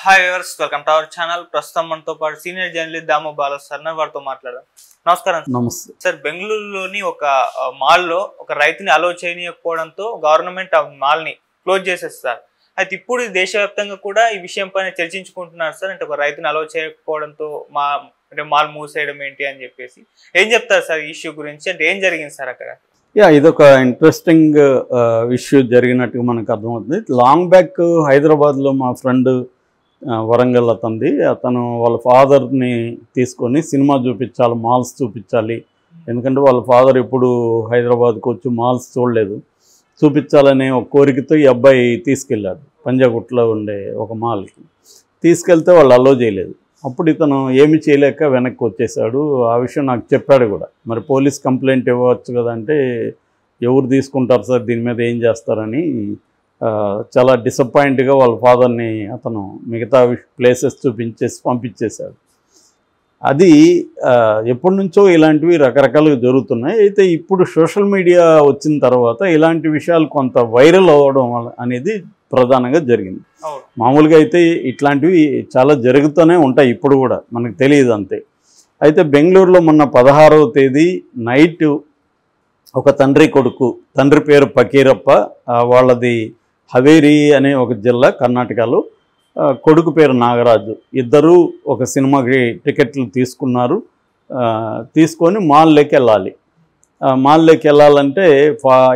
Hi viewers, welcome to our channel. ప్రస్తుతం మనతో పాటు సీనియర్ జర్నలిస్ట్ దాము బాలా సార్ వారితో మాట్లాడదాం. నమస్కారం. నమస్తే సార్, బెంగళూరులోని ఒక మాల్లో ఒక రైతుని అలో చేయకపోవడంతో గవర్నమెంట్ ఆ మాల్ని క్లోజ్ చేసేస్తారు. అయితే ఇప్పుడు దేశవ్యాప్తంగా కూడా ఈ విషయం పైన చర్చించుకుంటున్నారు సార్. అంటే ఒక రైతుని అలో చేయకపోవడంతో మాల్ మూసేయడం ఏంటి అని చెప్పేసి ఏం చెప్తారు సార్ ఈ ఇష్యూ గురించి? అంటే ఏం జరిగింది సార్ అక్కడ? ఇదొక ఇంట్రెస్టింగ్ ఇష్యూ జరిగినట్టుగా మనకు అర్థమవుతుంది. లాంగ్ బ్యాక్ హైదరాబాద్లో మా ఫ్రెండ్ వరంగల్ అతను వాళ్ళ ఫాదర్ని తీసుకొని సినిమా చూపించాలి, మాల్స్ చూపించాలి. ఎందుకంటే వాళ్ళ ఫాదర్ ఎప్పుడు హైదరాబాద్కి వచ్చి మాల్స్ చూడలేదు, చూపించాలనే ఒక కోరికతో ఈ అబ్బాయి తీసుకెళ్ళాడు. పంజాగుట్లో ఉండే ఒక మాల్కి తీసుకెళ్తే వాళ్ళు అలో చేయలేదు. అప్పుడు ఇతను ఏమి చేయలేక వెనక్కి వచ్చేసాడు. ఆ విషయం నాకు చెప్పాడు కూడా. మరి పోలీస్ కంప్లైంట్ ఇవ్వచ్చు కదా అంటే, ఎవరు తీసుకుంటారు సార్ దీని మీద, ఏం చేస్తారని చాలా డిసప్పాయింట్గా వాళ్ళ ఫాదర్ని అతను మిగతా ప్లేసెస్ చూపించేసి పంపించేశాడు. అది ఎప్పటి నుంచో ఇలాంటివి రకరకాలుగా జరుగుతున్నాయి. అయితే ఇప్పుడు సోషల్ మీడియా వచ్చిన తర్వాత ఇలాంటి విషయాలు కొంత వైరల్ అవ్వడం అనేది ప్రధానంగా జరిగింది. మామూలుగా అయితే ఇట్లాంటివి చాలా జరుగుతూనే ఉంటాయి, ఇప్పుడు కూడా మనకు తెలియదు అంతే. అయితే బెంగళూరులో మొన్న 16వ తేదీ నైట్ ఒక తండ్రి కొడుకు, తండ్రి పేరు ఫకీరప్ప, వాళ్ళది హవేరి అనే ఒక జిల్లా కర్ణాటకలో, కొడుకు పేరు నాగరాజు, ఇద్దరూ ఒక సినిమాకి టికెట్లు తీసుకున్నారు. తీసుకొని మాల్లోకి వెళ్ళాలి. మాల్లోకి వెళ్ళాలంటే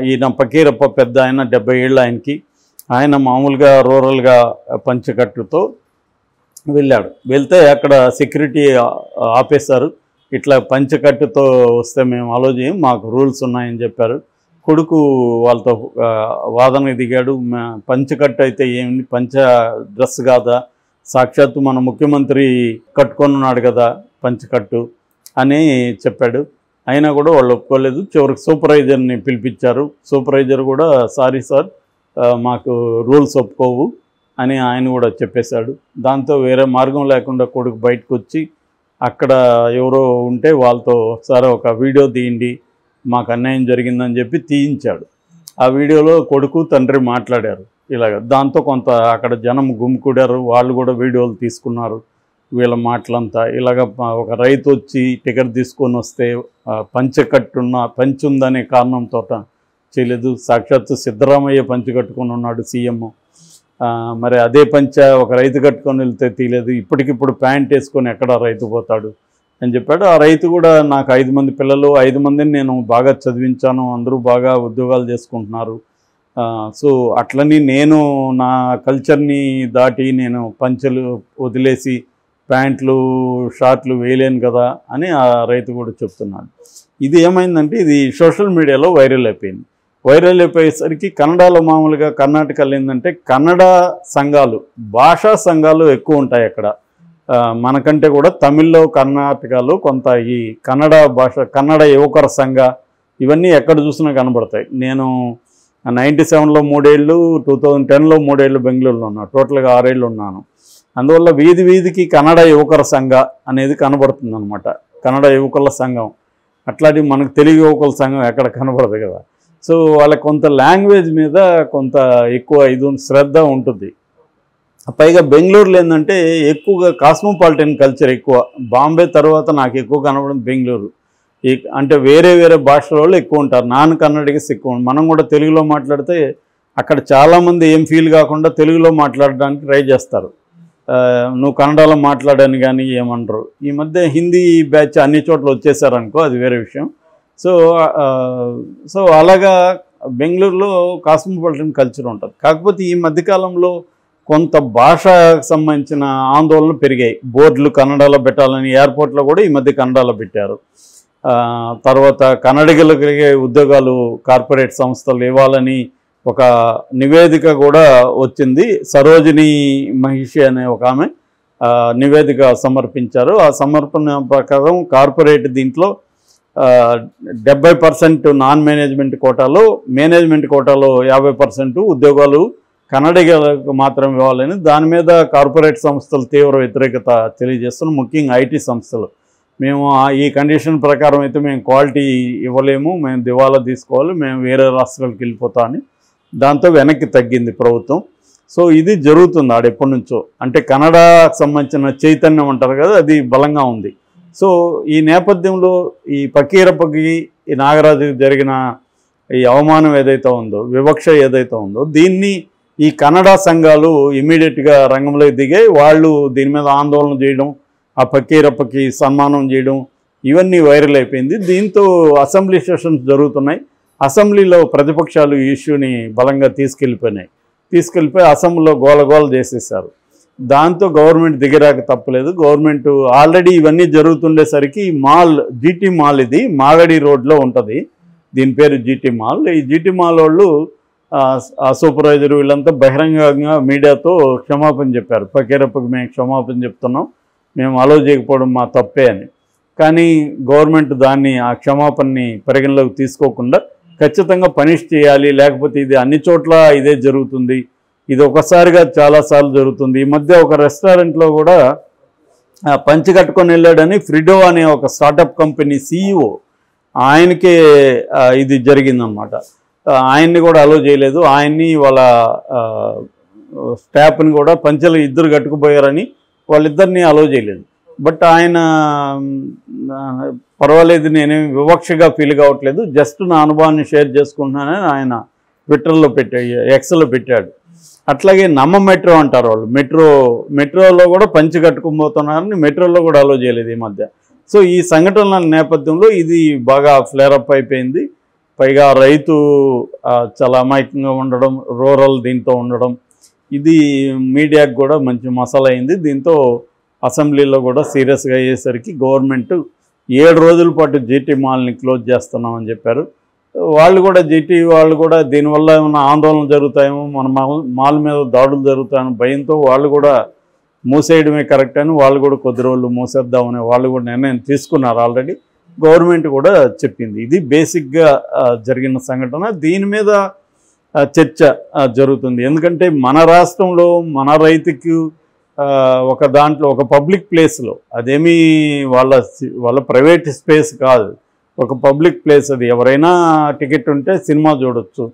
ఈయన ఫకీరప్ప పెద్ద ఆయన, 70 ఏళ్ళు ఆయనకి. ఆయన మామూలుగా రూరల్గా పంచకట్టుతో వెళ్ళాడు. వెళ్తే అక్కడ సెక్యూరిటీ ఆపేశారు. ఇట్లా పంచకట్టుతో వస్తే మేము అలో చేయం, మాకు రూల్స్ ఉన్నాయని చెప్పారు. కొడుకు వాళ్ళతో వాదనకు దిగాడు. పంచకట్టు అయితే ఏమి, పంచ డ్రెస్ కాదా, సాక్షాత్తు మన ముఖ్యమంత్రి కట్టుకొని ఉన్నాడు కదా పంచకట్టు అని చెప్పాడు. అయినా కూడా వాళ్ళు ఒప్పుకోలేదు. చివరికి సూపర్వైజర్ని పిలిపించారు. సూపర్వైజర్ కూడా సారీ సార్, మాకు రూల్స్ ఒప్పుకోవు అని ఆయన కూడా చెప్పేశాడు. దాంతో వేరే మార్గం లేకుండా కొడుకు బయటకు వచ్చి అక్కడ ఎవరో ఉంటే వాళ్ళతో సరే ఒక వీడియో తీయండి, మాకు అన్యాయం జరిగిందని చెప్పి తీయించాడు. ఆ వీడియోలో కొడుకు తండ్రి మాట్లాడారు ఇలాగ. దాంతో కొంత అక్కడ జనం గుమికూడారు. వాళ్ళు కూడా వీడియోలు తీసుకున్నారు వీళ్ళ మాటలంతా. ఇలాగ ఒక రైతు వచ్చి టికెట్ తీసుకొని వస్తే పంచి ఉందనే కారణంతో చేయలేదు. సాక్షాత్తు సిద్ధరామయ్య పంచి కట్టుకొని ఉన్నాడు సీఎం. మరి అదే పంచ ఒక రైతు కట్టుకొని వెళ్తే తీయలేదు. ఇప్పటికిప్పుడు ప్యాంట్ వేసుకొని ఎక్కడ రైతు పోతాడు అని చెప్పాడు. ఆ రైతు కూడా నాకు 5 మంది పిల్లలు, 5 మందిని నేను బాగా చదివించాను, అందరూ బాగా ఉద్యోగాలు చేసుకుంటున్నారు. సో అట్లని నేను నా కల్చర్ని దాటి నేను పంచెలు వదిలేసి ప్యాంట్లు షార్ట్లు వేయలేను కదా అని ఆ రైతు కూడా చెప్తున్నాడు. ఇది ఏమైందంటే ఇది సోషల్ మీడియాలో వైరల్ అయిపోయింది. వైరల్ అయిపోయేసరికి కన్నడలో, మామూలుగా కర్ణాటకలో ఏంటంటే కన్నడ సంఘాలు, భాషా సంఘాలు ఎక్కువ ఉంటాయి అక్కడ. మనకంటే కూడా తమిళ్లో, కర్ణాటకలో కొంత ఈ కన్నడ భాష, కన్నడ యువకర సంఘ, ఇవన్నీ ఎక్కడ చూసినా కనబడతాయి. నేను 97లో 3 ఏళ్ళు, 2010లో 3 ఏళ్ళు బెంగళూరులో ఉన్నాను. టోటల్గా 6 ఏళ్ళు ఉన్నాను. అందువల్ల వీధి వీధికి కన్నడ యువకర సంఘ అనేది కనబడుతుంది అనమాట. కన్నడ యువకుల సంఘం. అట్లాంటి మనకు తెలుగు యువకుల సంఘం ఎక్కడ కనబడదు కదా. సో వాళ్ళకి కొంత లాంగ్వేజ్ మీద కొంత ఎక్కువ శ్రద్ధ ఉంటుంది. పైగా బెంగళూరులో ఏంటంటే ఎక్కువగా కాస్మోపాలిటన్ కల్చర్ ఎక్కువ. బాంబే తర్వాత నాకు ఎక్కువ కనబడింది బెంగళూరు. అంటే వేరే వేరే భాషల వాళ్ళు ఎక్కువ ఉంటారు, నాన్ కన్నడిగస్ ఎక్కువ. మనం కూడా తెలుగులో మాట్లాడితే అక్కడ చాలామంది ఏం ఫీల్ కాకుండా తెలుగులో మాట్లాడడానికి ట్రై చేస్తారు. నువ్వు కన్నడలో మాట్లాడని కానీ ఏమనరు. ఈ మధ్య హిందీ బ్యాచ్ అన్ని చోట్ల వచ్చేసారనుకో, అది వేరే విషయం. సో అలాగా బెంగళూరులో కాస్మోపాలిటన్ కల్చర్ ఉంటుంది. కాకపోతే ఈ మధ్యకాలంలో కొంత భాషకు సంబంధించిన ఆందోళనలు పెరిగాయి. బోర్డులు కన్నడలో పెట్టాలని ఎయిర్పోర్ట్లో కూడా ఈ మధ్య కన్నడలో పెట్టారు. తర్వాత కన్నడిగలకి ఉద్యోగాలు కార్పొరేట్ సంస్థలు ఇవ్వాలని ఒక నివేదిక కూడా వచ్చింది. సరోజిని మహిషి అనే ఒక ఆమె నివేదిక సమర్పించారు. ఆ సమర్పణ ప్రకారం కార్పొరేట్ దీంట్లో 70% నాన్ మేనేజ్మెంట్ కోటాలో, మేనేజ్మెంట్ కోటాలో 50% ఉద్యోగాలు కన్నడిగలకు మాత్రం ఇవ్వాలని, దాని మీద కార్పొరేట్ సంస్థలు తీవ్ర వ్యతిరేకత తెలియజేస్తున్నాం. ముఖ్యంగా ఐటీ సంస్థలు, మేము ఈ కండిషన్ ప్రకారం అయితే మేము క్వాలిటీ ఇవ్వలేము, మేము దివాలా తీసుకోవాలి, మేము వేరే రాష్ట్రాలకు వెళ్ళిపోతామని దాంతో వెనక్కి తగ్గింది ప్రభుత్వం. సో ఇది జరుగుతుంది ఆడ ఎప్పటి నుంచో. అంటే కన్నడకు సంబంధించిన చైతన్యం అంటారు కదా, అది బలంగా ఉంది. సో ఈ నేపథ్యంలో ఈ పకీరప్పకి ఈ నాగరాజుకి జరిగిన ఈ అవమానం ఏదైతే ఉందో, వివక్ష ఏదైతే ఉందో, దీన్ని ఈ కన్నడ సంఘాలు ఇమీడియట్గా రంగంలోకి దిగాయి. వాళ్ళు దీని మీద ఆందోళన చేయడం, ఆ పకీరప్పకి సన్మానం చేయడం, ఇవన్నీ వైరల్ అయిపోయింది. దీంతో అసెంబ్లీ సెషన్స్ జరుగుతున్నాయి. అసెంబ్లీలో ప్రతిపక్షాలు ఈ ఇష్యూని బలంగా తీసుకెళ్ళిపోయి అసెంబ్లీలో గోలగోల చేసేసారు. దాంతో గవర్నమెంట్ దిగిరాక తప్పలేదు. గవర్నమెంట్ ఆల్రెడీ ఇవన్నీ జరుగుతుండేసరికి మాల్, జీటీ మాల్, ఇది మాగడి రోడ్లో ఉంటుంది, దీని పేరు జీటీ మాల్. ఈ జీటీ మాల్ వాళ్ళు ఆ సూపర్వైజర్ వీళ్ళంతా బహిరంగంగా మీడియాతో క్షమాపణ చెప్పారు. పకీరప్పకి మేము క్షమాపణ చెప్తున్నాం, మేము అలో చేయకపోవడం మా తప్పే అని. కానీ గవర్నమెంట్ దాన్ని, ఆ క్షమాపణని పరిగణలోకి తీసుకోకుండా ఖచ్చితంగా పనిష్ చేయాలి, లేకపోతే ఇది అన్ని చోట్ల ఇదే జరుగుతుంది, ఇది ఒకసారిగా చాలాసార్లు జరుగుతుంది. ఈ మధ్య ఒక రెస్టారెంట్లో కూడా పంచి కట్టుకొని వెళ్ళాడని ఫ్రిడో అనే ఒక స్టార్టప్ కంపెనీ CEO ఆయనకే ఇది జరిగిందనమాట. ఆయన్ని కూడా అలో చేయలేదు. ఆయన్ని వాళ్ళ స్టాఫ్ని కూడా పంచెలు ఇద్దరు కట్టుకుపోయారని వాళ్ళిద్దరిని అలో చేయలేదు. బట్ ఆయన పర్వాలేదు, నేనేమి వివక్షగా ఫీల్ కావట్లేదు, జస్ట్ నా అనుభవాన్ని షేర్ చేసుకుంటున్నానని ఆయన ట్విట్టర్లో ఎక్స్లో పెట్టాడు. అట్లాగే నమ్మ మెట్రో అంటారు వాళ్ళు, మెట్రోలో కూడా పంచి కట్టుకుపోతున్నారని మెట్రోలో కూడా అలో చేయలేదు ఈ మధ్య. సో ఈ సంఘటనల నేపథ్యంలో ఇది బాగా ఫ్లేరప్ అయిపోయింది. పైగా రైతు చాలా అమాయకంగా ఉండడం, రూరల్ దీంతో ఉండడం, ఇది మీడియాకు కూడా మంచి మసాలా అయింది. దీంతో అసెంబ్లీలో కూడా సీరియస్గా అయ్యేసరికి గవర్నమెంట్ 7 రోజుల పాటు జీటీ మాల్ని క్లోజ్ చేస్తున్నామని చెప్పారు. వాళ్ళు కూడా, జీటీ వాళ్ళు కూడా దీనివల్ల ఏమైనా ఆందోళన జరుగుతాయేమో, మన మాల్ మీద దాడులు జరుగుతాయని భయంతో వాళ్ళు కూడా మూసేయడమే కరెక్ట్ అని వాళ్ళు కూడా కొద్ది రోజులు మూసేద్దామని వాళ్ళు కూడా నిర్ణయం తీసుకున్నారు ఆల్రెడీ. గవర్నమెంట్ కూడా చెప్పింది. ఇది బేసిక్గా జరిగిన సంఘటన. దీని మీద చర్చ జరుగుతుంది. ఎందుకంటే మన రాష్ట్రంలో మన రైతుకు ఒక దాంట్లో, ఒక పబ్లిక్ ప్లేస్లో, అదేమీ వాళ్ళ ప్రైవేట్ స్పేస్ కాదు, ఒక పబ్లిక్ ప్లేస్, అది ఎవరైనా టికెట్ ఉంటే సినిమా చూడొచ్చు.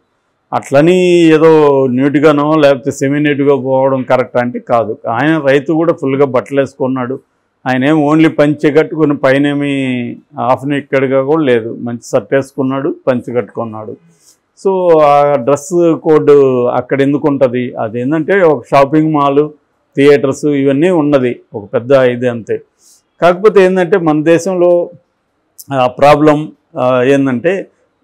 అట్లని ఏదో న్యూట్గానో లేకపోతే సెమీ న్యూట్గా పోవడం కరెక్ట్ అంటే కాదు. ఆయన రైతు కూడా ఫుల్గా బట్టలు వేసుకున్నాడు. ఆయన ఏమి ఓన్లీ పంచె కట్టుకుని పైన ఏమి హాఫ్ నెక్కెడ్గా కూడా లేదు, మంచి షర్ట్ వేసుకున్నాడు, పంచె కట్టుకున్నాడు. సో ఆ డ్రెస్ కోడ్ అక్కడ ఎందుకు ఉంటుంది? అదేంటంటే ఒక షాపింగ్ మాల్, థియేటర్స్ ఇవన్నీ ఉన్నది, ఒక పెద్ద ఇది అంతే. కాకపోతే ఏంటంటే మన దేశంలో ప్రాబ్లం ఏంటంటే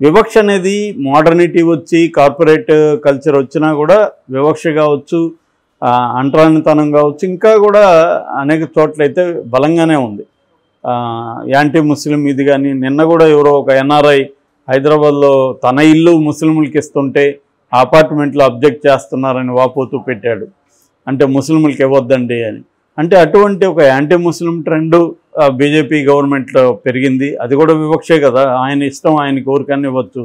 వివక్ష అనేది, మోడర్నిటీ వచ్చి కార్పొరేట్ కల్చర్ వచ్చినా కూడా వివక్ష కావచ్చు, అంటరానితనం కావచ్చు, ఇంకా కూడా అనేక చోట్లయితే బలంగానే ఉంది. యాంటీ ముస్లిం ఇది కానీ, నిన్న కూడా ఎవరో ఒక NRI హైదరాబాద్లో తన ఇల్లు ముస్లింలకి ఇస్తుంటే అపార్ట్మెంట్లో అబ్జెక్ట్ చేస్తున్నారని వాపోతూ పెట్టాడు. అంటే ముస్లింలకి ఇవ్వద్దండి అని. అంటే అటువంటి ఒక యాంటీ ముస్లిం ట్రెండ్ బీజేపీ గవర్నమెంట్లో పెరిగింది. అది కూడా వివక్షే కదా, ఆయన ఇష్టం, ఆయనకి ఊరికన్నా ఇవ్వచ్చు.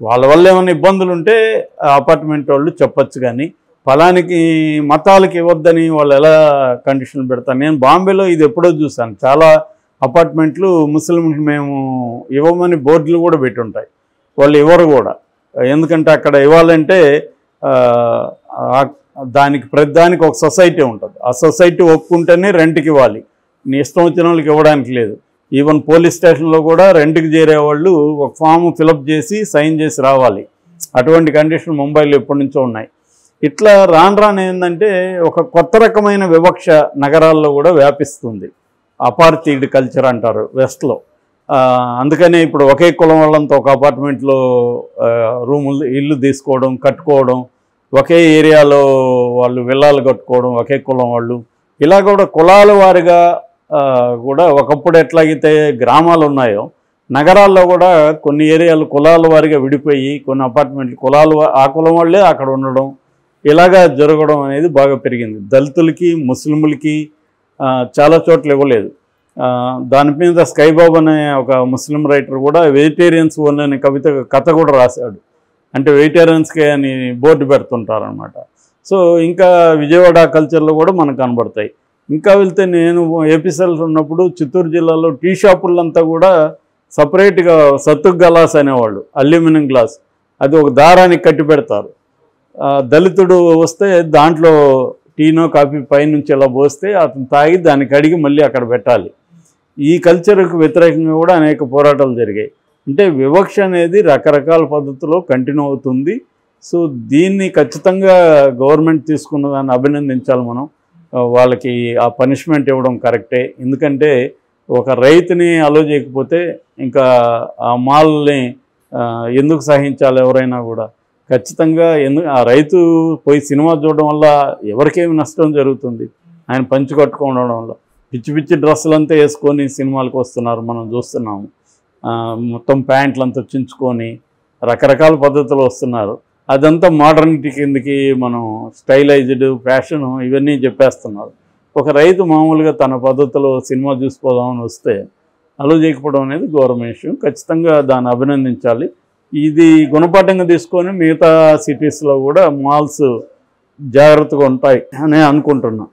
వాళ్ళ వల్ల ఏమైనా ఇబ్బందులు ఉంటే అపార్ట్మెంట్ వాళ్ళు చెప్పచ్చు, కానీ ఫలానికి మతాలకి ఇవ్వద్దని వాళ్ళు ఎలా కండిషన్లు పెడతారు? నేను బాంబేలో ఇది ఎప్పుడో చూశాను, చాలా అపార్ట్మెంట్లు ముస్లింకి మేము ఇవ్వమని బోర్డులు కూడా పెట్టి ఉంటాయి, వాళ్ళు ఇవ్వరు కూడా. ఎందుకంటే అక్కడ ఇవ్వాలంటే దానికి ప్రతిదానికి ఒక సొసైటీ ఉంటుంది, ఆ సొసైటీ ఒప్పుకుంటేనే రెంట్కి ఇవ్వాలి, నీ ఇష్టం వచ్చిన వాళ్ళకి ఇవ్వడానికి లేదు. ఈవెన్ పోలీస్ స్టేషన్లో కూడా రెంట్కి చేరే వాళ్ళు ఒక ఫామ్ ఫిలప్ చేసి సైన్ చేసి రావాలి. అటువంటి కండిషన్ ముంబైలో ఎప్పటి నుంచో ఉన్నాయి. ఇట్లా రాను ఏంటంటే ఒక కొత్త రకమైన వివక్ష నగరాల్లో కూడా వ్యాపిస్తుంది. అపార్థైడ్ కల్చర్ అంటారు వెస్ట్లో. అందుకనే ఇప్పుడు ఒకే కులం వాళ్ళంతా ఒక అపార్ట్మెంట్లో రూములు, ఇల్లు తీసుకోవడం, కట్టుకోవడం, ఒకే ఏరియాలో వాళ్ళు విల్లాలు కట్టుకోవడం, ఒకే కులం వాళ్ళు, ఇలా కూడా కులాల వారిగా కూడా ఒకప్పుడు ఎట్లాగైతే గ్రామాలు ఉన్నాయో నగరాల్లో కూడా కొన్ని ఏరియాలు కులాల వారిగా విడిపోయి కొన్ని అపార్ట్మెంట్లు కులాలు, ఆ కులం వాళ్ళే అక్కడ ఉండడం, ఇలాగా జరగడం అనేది బాగా పెరిగింది. దళితులకి, ముస్లింలకి చాలా చోట్ల ఇవ్వలేదు. దాని మీద స్కైబాబు అనే ఒక ముస్లిం రైటర్ కూడా వెజిటేరియన్స్ ఓన్లీ అనే కథ కూడా రాశాడు. అంటే వెజిటేరియన్స్కే అని బోర్డు పెడుతుంటారనమాట. సో ఇంకా విజయవాడ కల్చర్లో కూడా మనకు కనబడతాయి. ఇంకా వెళ్తే నేను ఏపీసెల్స్ ఉన్నప్పుడు చిత్తూరు జిల్లాలో టీ షాపులంతా కూడా సపరేట్గా సత్తు గ్లాస్ అనేవాళ్ళు, అల్యూమినియం గ్లాస్, అది ఒక దారానికి కట్టి పెడతారు. దళితుడు వస్తే దాంట్లో టీనో కాఫీ పైనుంచి ఇలా పోస్తే అతను తాగి దాన్ని కడిగి మళ్ళీ అక్కడ పెట్టాలి. ఈ కల్చర్కు వ్యతిరేకంగా కూడా అనేక పోరాటాలు జరిగాయి. అంటే వివక్ష అనేది రకరకాల పద్ధతిలో కంటిన్యూ అవుతుంది. సో దీన్ని ఖచ్చితంగా గవర్నమెంట్ తీసుకున్న దాన్ని అభినందించాలి మనం. వాళ్ళకి ఆ పనిష్మెంట్ ఇవ్వడం కరెక్టే. ఎందుకంటే ఒక రైతుని అలో చేయకపోతే ఇంకా ఆ మాల్ని ఎందుకు సహించాలి ఎవరైనా కూడా. ఖచ్చితంగా ఆ రైతు పోయి సినిమా చూడడం వల్ల ఎవరికేమి నష్టం జరుగుతుంది? ఆయన పంచి కట్టుకోవడం వల్ల పిచ్చి పిచ్చి డ్రెస్సులంతా వేసుకొని సినిమాలకు వస్తున్నారు, మనం చూస్తున్నాము. మొత్తం ప్యాంట్లంతా చించుకొని రకరకాల పద్ధతులు వస్తున్నారు. అదంతా మోడర్నిటీ కిందకి మనం స్టైలైజ్డ్ ఫ్యాషన్ ఇవన్నీ చెప్పేస్తున్నారు. ఒక రైతు మామూలుగా తన పద్ధతిలో సినిమా చూసిపోదామని వస్తే అలో చేయకపోవడం అనేది గవర్నమెంట్ ఇష్యూ. ఖచ్చితంగా దాన్ని అభినందించాలి. ఇది గుణపాఠంగా తీసుకొని మిగతా సిటీస్లో కూడా మాల్స్ జాగ్రత్తగా ఉంటాయి అని అనుకుంటున్నాను.